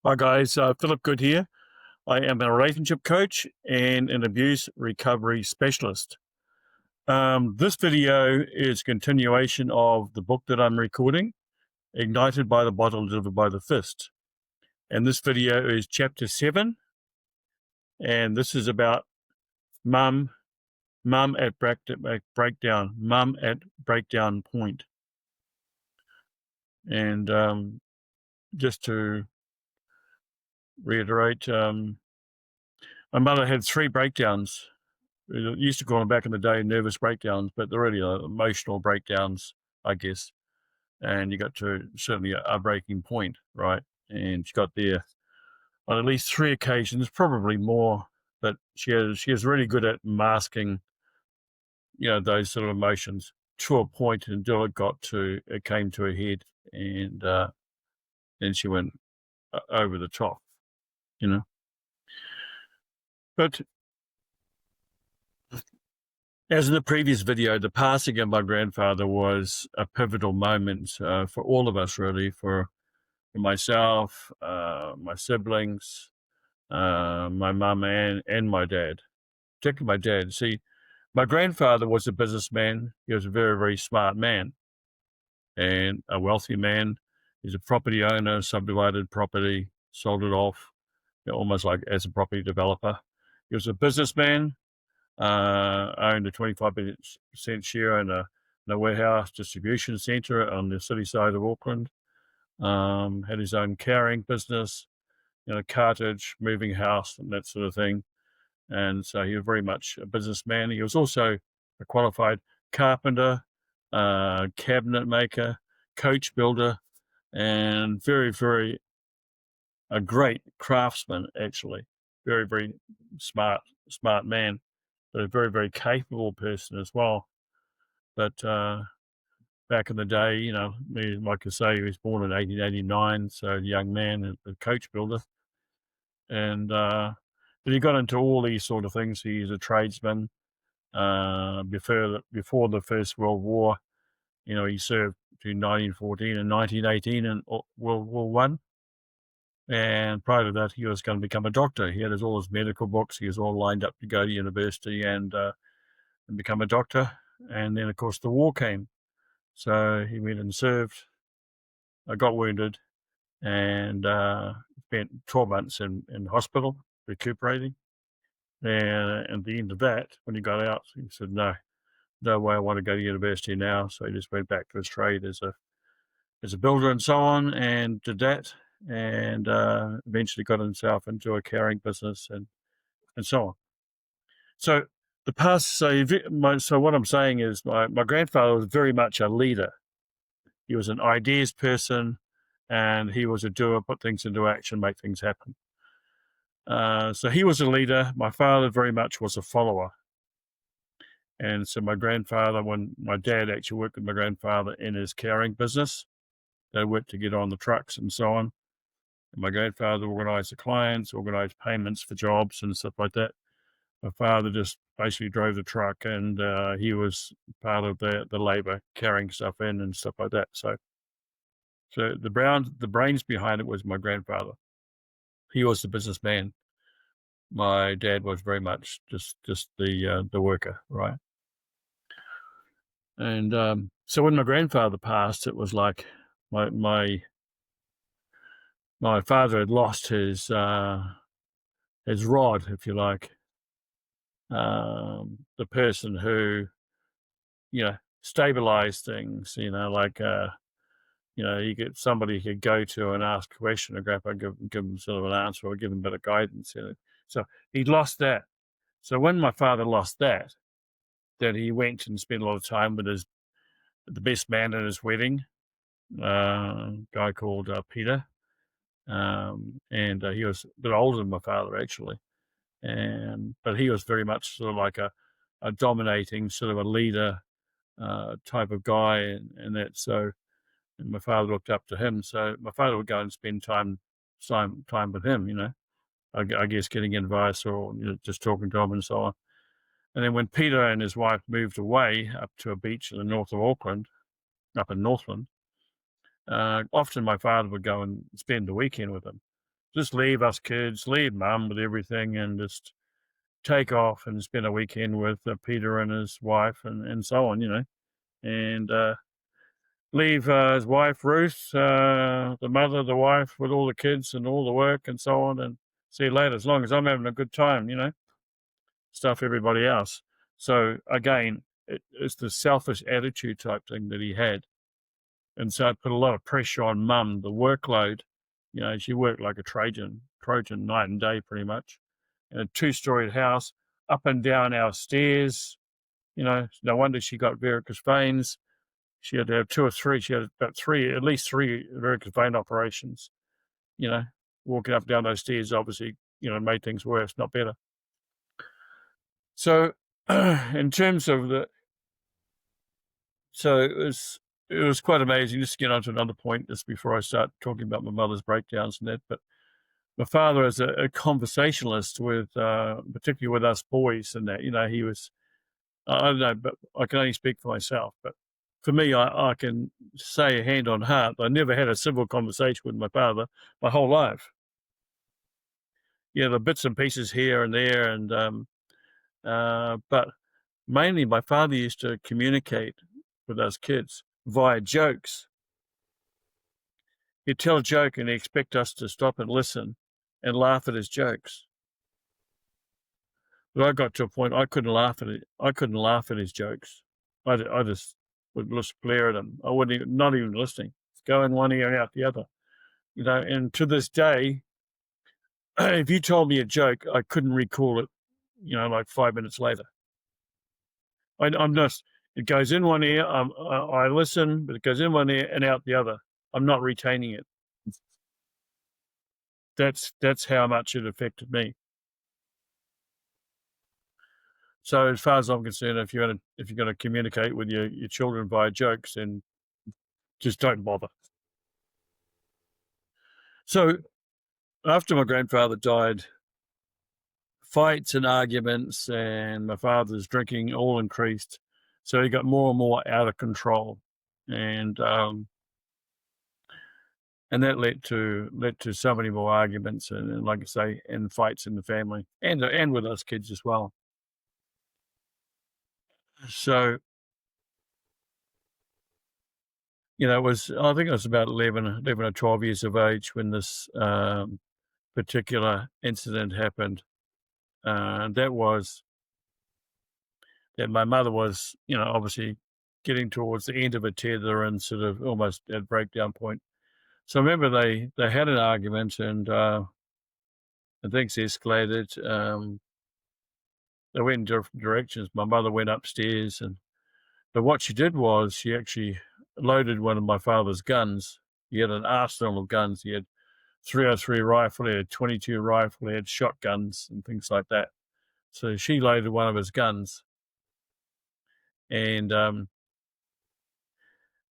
Hi guys, Philip Good here. I am a relationship coach and an abuse recovery specialist. This video is a continuation of the book that I'm recording, Ignited by the Bottle, Delivered by the Fist. And this video is chapter 7, and this is about mum at breakdown, mum at breakdown point. And just to reiterate, my mother had 3 breakdowns. It used to call them back in the day nervous breakdowns, but they're really emotional breakdowns, I guess. And you got to certainly a breaking point, right? And she got there on at least 3 occasions, probably more. But she is really good at masking, those sort of emotions to a point until it came to a head, and then she went over the top, you know. But as in the previous video, the passing of my grandfather was a pivotal moment for all of us, really, for myself, my siblings, my mum, and my dad, particularly my dad. See, my grandfather was a businessman. He was a very, very smart man and a wealthy man. He's a property owner, subdivided property, sold it off, almost like as a property developer. He was a businessman. Owned a 25% share in a warehouse distribution centre on the city side of Auckland. Had his own carrying business, cartage, moving house, and that sort of thing. And so he was very much a businessman. He was also a qualified carpenter, cabinet maker, coach builder, and very, very a great craftsman, actually. Very, very smart man, but a very, very capable person as well. But back in the day, like I say, he was born in 1889, so a young man, a coach builder. And but he got into all these sort of things. He's a tradesman. Before the First World War, he served between 1914 and 1918 in World War One. And prior to that, he was going to become a doctor. He had all his medical books. He was all lined up to go to university and become a doctor. And then, of course, the war came. So he went and served, got wounded, and spent 12 months in hospital recuperating. And at the end of that, when he got out, he said, no way I want to go to university now. So he just went back to his trade as a builder and so on, and did that, and eventually got himself into a carrying business and so on. So the past, so what I'm saying is my grandfather was very much a leader. He was an ideas person, and he was a doer, put things into action, make things happen. So he was a leader. My father very much was a follower. And so my grandfather, when my dad actually worked with my grandfather in his carrying business, they worked to get on the trucks and so on. And my grandfather organised the clients, organised payments for jobs and stuff like that. My father just basically drove the truck, and he was part of the labour, carrying stuff in and stuff like that. So the brains behind it was my grandfather. He was the businessman. My dad was very much just the worker, right? And so when my grandfather passed, it was like my father had lost his rod, if you like, the person who stabilized things. Somebody he could go to and ask a question, and grandpa give him sort of an answer or give him a bit of guidance. So he lost that. So when my father lost that, then he went and spent a lot of time with the best man at his wedding, a guy called Peter, and he was a bit older than my father actually, but he was very much sort of like a dominating sort of a leader type of guy, and that. So and my father looked up to him. So my father would go and spend time with him. I guess getting advice or just talking to him and so on. And then when Peter and his wife moved away up to a beach in the north of Auckland, up in Northland, often my father would go and spend the weekend with them. just leave us kids, leave mum with everything, and just take off and spend a weekend with Peter and his wife, and so on, and leave his wife Ruth, the mother, the wife, with all the kids and all the work and so on, and see you later. As long as I'm having a good time, stuff everybody else. So again, it's the selfish attitude type thing that he had, and so it put a lot of pressure on mum. The workload, she worked like a Trojan night and day, pretty much, in a two-storied house, up and down our stairs. No wonder she got varicose veins. She had to have two or three. She had about at least three varicose vein operations. You know, walking up and down those stairs obviously, made things worse, not better. So, in terms of it was quite amazing. Just to get on to another point, just before I start talking about my mother's breakdowns and that. But my father, is a conversationalist with, particularly with us boys, and that, he was. I don't know, but I can only speak for myself. But for me, I can say hand on heart, I never had a civil conversation with my father my whole life. The bits and pieces here and there, and but mainly my father used to communicate with us kids via jokes. He'd tell a joke and he'd expect us to stop and listen and laugh at his jokes. But I got to a point I couldn't laugh at it. I couldn't laugh at his jokes. I just would just glare at him. I wouldn't even, not even listening. It's go in one ear and out the other. And to this day, if you told me a joke, I couldn't recall it, like 5 minutes later. I'm just, it goes in one ear, I listen, but it goes in one ear and out the other. I'm not retaining it. That's how much it affected me. So as far as I'm concerned, if you're going to communicate with your children via jokes, then just don't bother. So after my grandfather died, fights and arguments and my father's drinking all increased. So he got more and more out of control, and that led to so many more arguments and like I say, and fights in the family and with us kids as well. So I think I was about 11 or 12 years of age when this particular incident happened. That was that my mother was, obviously getting towards the end of a tether and sort of almost at breakdown point. So I remember they had an argument, and things escalated. They went in different directions. My mother went upstairs, but what she did was she actually loaded one of my father's guns. He had an arsenal of guns. He had 303 rifle, he had 22 rifle, he had shotguns and things like that. So she loaded one of his guns, and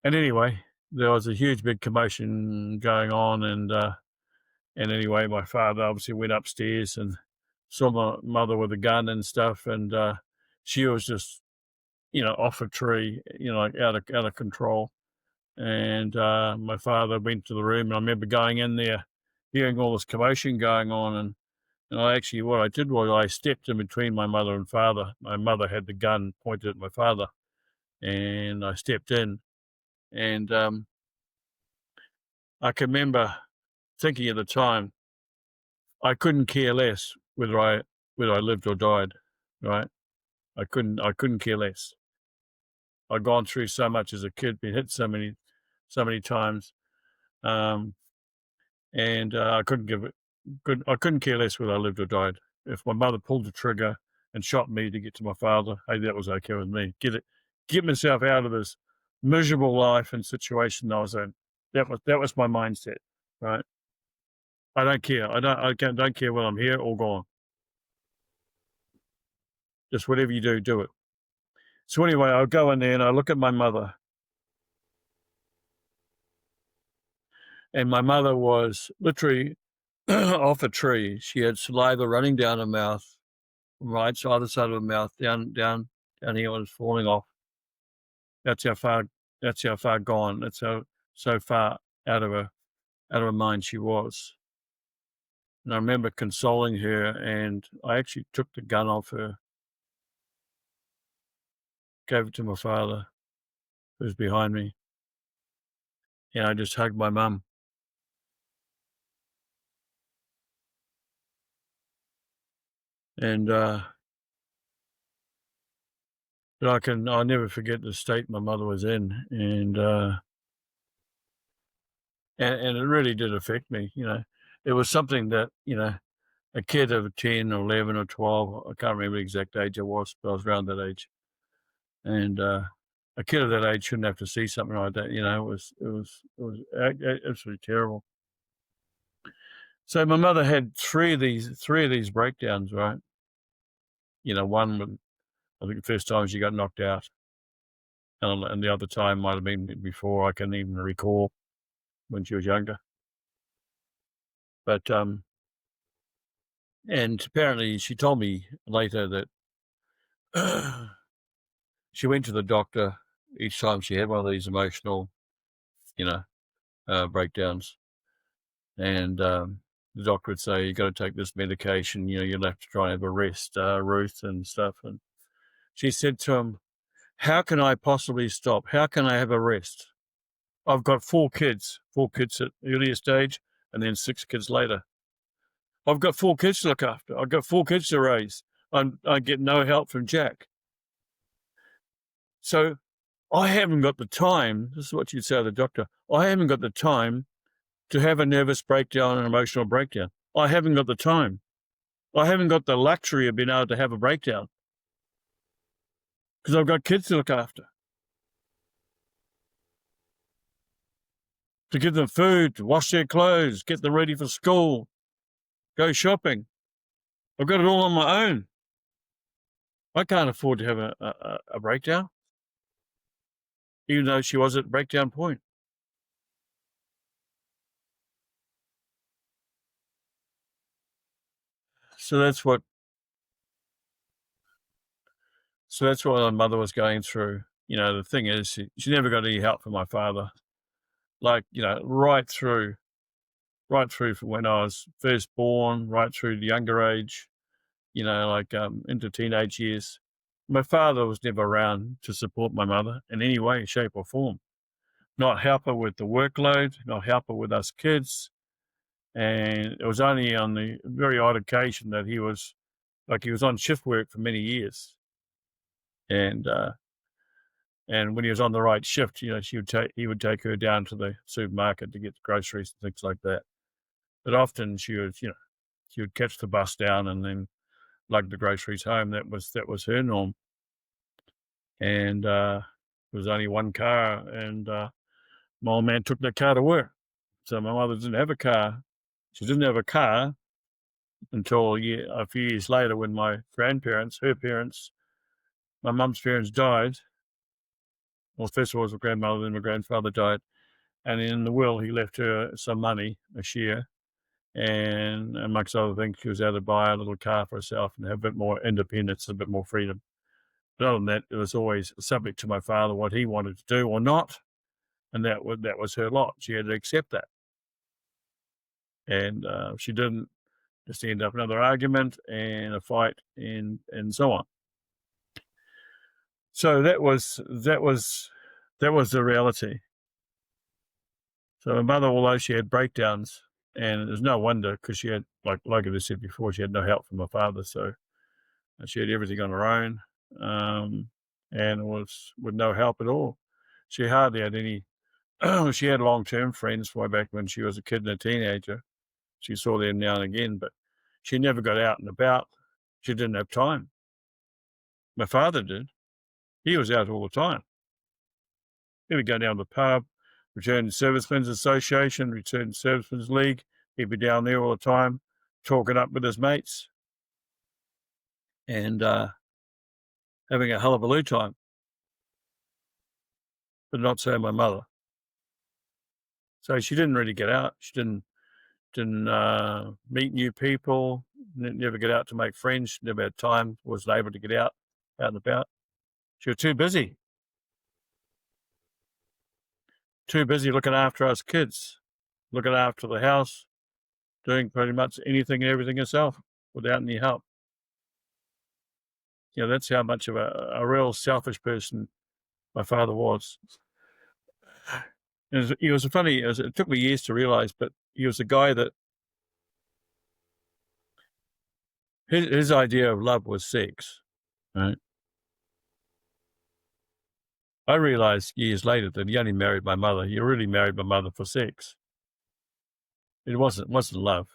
anyway, there was a huge big commotion going on, and anyway, my father obviously went upstairs and saw my mother with a gun and stuff, and she was just off a tree, like out of control. And my father went to the room, and I remember going in there, hearing all this commotion going on, and what I did was I stepped in between my mother and father. My mother had the gun pointed at my father, and I stepped in, and I can remember thinking at the time, I couldn't care less whether I lived or died, right? I couldn't care less. I'd gone through so much as a kid, been hit so many times, um, and I couldn't care less whether I lived or died. If my mother pulled the trigger and shot me to get to my father, hey, that was okay with me. Get myself out of this miserable life and situation I was in. That was my mindset, right? I don't care. I don't care whether I'm here or gone. Just whatever you do, do it. So anyway, I'll go in there and I look at my mother, and my mother was literally off a tree. She had saliva running down her mouth, right side of her mouth, down here. It was falling off. That's how far. That's how far gone. That's how so far out of her mind she was. And I remember consoling her, and I actually took the gun off her, gave it to my father, who was behind me, and I just hugged my mum. And but I'll never forget the state my mother was in, and it really did affect me. It was something that a kid of 10 or 11 or 12, I can't remember the exact age I was, but I was around that age, and a kid of that age shouldn't have to see something like that. It was absolutely terrible. So my mother had three of these breakdowns, right? One when I think the first time she got knocked out, and the other time might have been before I can even recall when she was younger. But and apparently she told me later that she went to the doctor each time she had one of these emotional, you know, breakdowns, and the doctor would say, "You got to take this medication. You'll have to try and have a rest, Ruth, and stuff." And she said to him, "How can I possibly stop? How can I have a rest? I've got four kids at the earliest stage, and then six kids later. I've got four kids to look after. I've got four kids to raise. I get no help from Jack. So I haven't got the time." This is what you'd say to the doctor. "I haven't got the time to have a nervous breakdown, an emotional breakdown. I haven't got the time. I haven't got the luxury of being able to have a breakdown because I've got kids to look after, to give them food, to wash their clothes, get them ready for school, go shopping. I've got it all on my own. I can't afford to have a breakdown," even though she was at breakdown point. So that's what my mother was going through. The thing is, she never got any help from my father. Like, right through from when I was first born, right through the younger age, like into teenage years. My father was never around to support my mother in any way, shape, or form. Not help her with the workload, not help her with us kids. And it was only on the very odd occasion that he was on shift work for many years. And when he was on the right shift, he would take her down to the supermarket to get groceries and things like that. But often she would catch the bus down and then lug the groceries home. That was her norm. And there was only one car, and my old man took that car to work. So my mother didn't have a car. She didn't have a car until a few years later when my grandparents, her parents, my mum's parents died. Well, first of all, it was my grandmother, then my grandfather died. And in the will, he left her some money, a share, and amongst other things, she was able to buy a little car for herself and have a bit more independence, a bit more freedom. But other than that, it was always subject to my father what he wanted to do or not, and that was her lot. She had to accept that, and she didn't, just end up another argument and a fight and so on. So that was the reality. So my mother, although she had breakdowns, and there's no wonder because she had, like I said before, she had no help from my father, so she had everything on her own, and was with no help at all. She hardly had any. She had long-term friends way back when she was a kid and a teenager. She saw them now and again, but she never got out and about. She didn't have time. My father did. He was out all the time. He would go down to the pub, Returned Servicemen's Association, Returned Servicemen's League. He'd be down there all the time, talking up with his mates and having a hullabaloo time. But not so my mother. So she didn't really get out. She didn't meet new people, never get out to make friends, never had time, wasn't able to get out and about. She was too busy looking after us kids, looking after the house, doing pretty much anything and everything herself without any help. That's how much of a real selfish person my father was. He was funny. It took me years to realize, but he was a guy that his idea of love was sex. Right? I realized years later that he only married my mother. He really married my mother for sex. It wasn't love.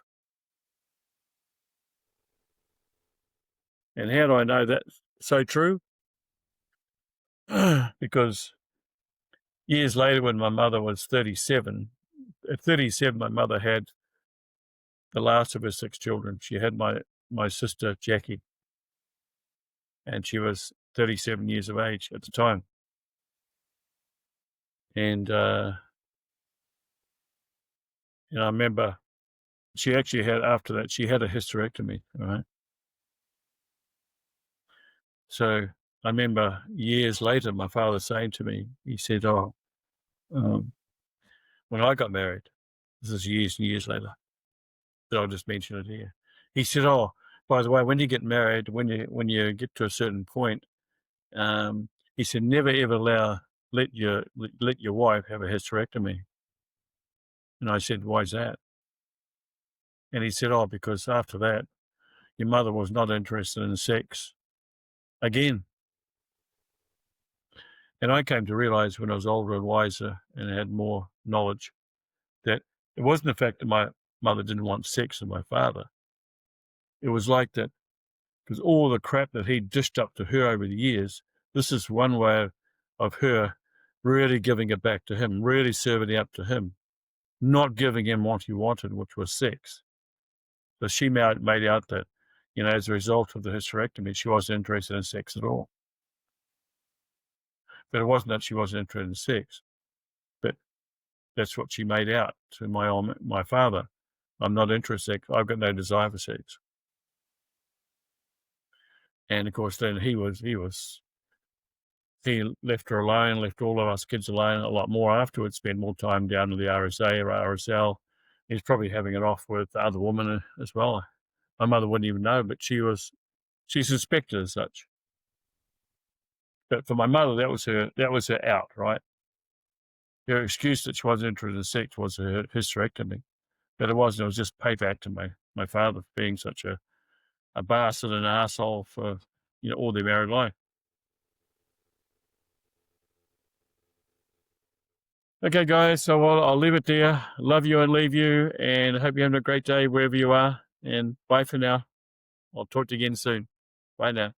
And how do I know that's so true? Because years later, when my mother was 37, at 37, my mother had the last of her 6 children. She had my sister, Jackie, and she was 37 years of age at the time. And I remember she actually had, after that, she had a hysterectomy, all right? So I remember years later, my father saying to me, he said, when I got married, this is years and years later, but I'll just mention it here. He said, by the way, when you get married, when you get to a certain point, he said, never ever let your wife have a hysterectomy. And I said, why is that? And he said, because after that, your mother was not interested in sex again. And I came to realize when I was older and wiser and had more knowledge that it wasn't the fact that my mother didn't want sex with my father. It was like that because all the crap that he dished up to her over the years, this is one way of her really giving it back to him, really serving it up to him, not giving him what he wanted, which was sex. So she made out that, as a result of the hysterectomy, she wasn't interested in sex at all. But it wasn't that she wasn't interested in sex, but that's what she made out to my father. I'm not interested. I've got no desire for sex. And of course, then he left her alone, left all of us kids alone a lot more afterwards, spent more time down to the RSA or RSL. He's probably having it off with the other woman as well. My mother wouldn't even know, but she suspected as such. But for my mother, that was her out, right? Her excuse that she wasn't interested in sex was her hysterectomy. But it wasn't. It was just payback to my father for being such a bastard and asshole for all their married life. Okay, guys. So I'll leave it there. Love you and leave you, and I hope you're having a great day wherever you are. And bye for now. I'll talk to you again soon. Bye now.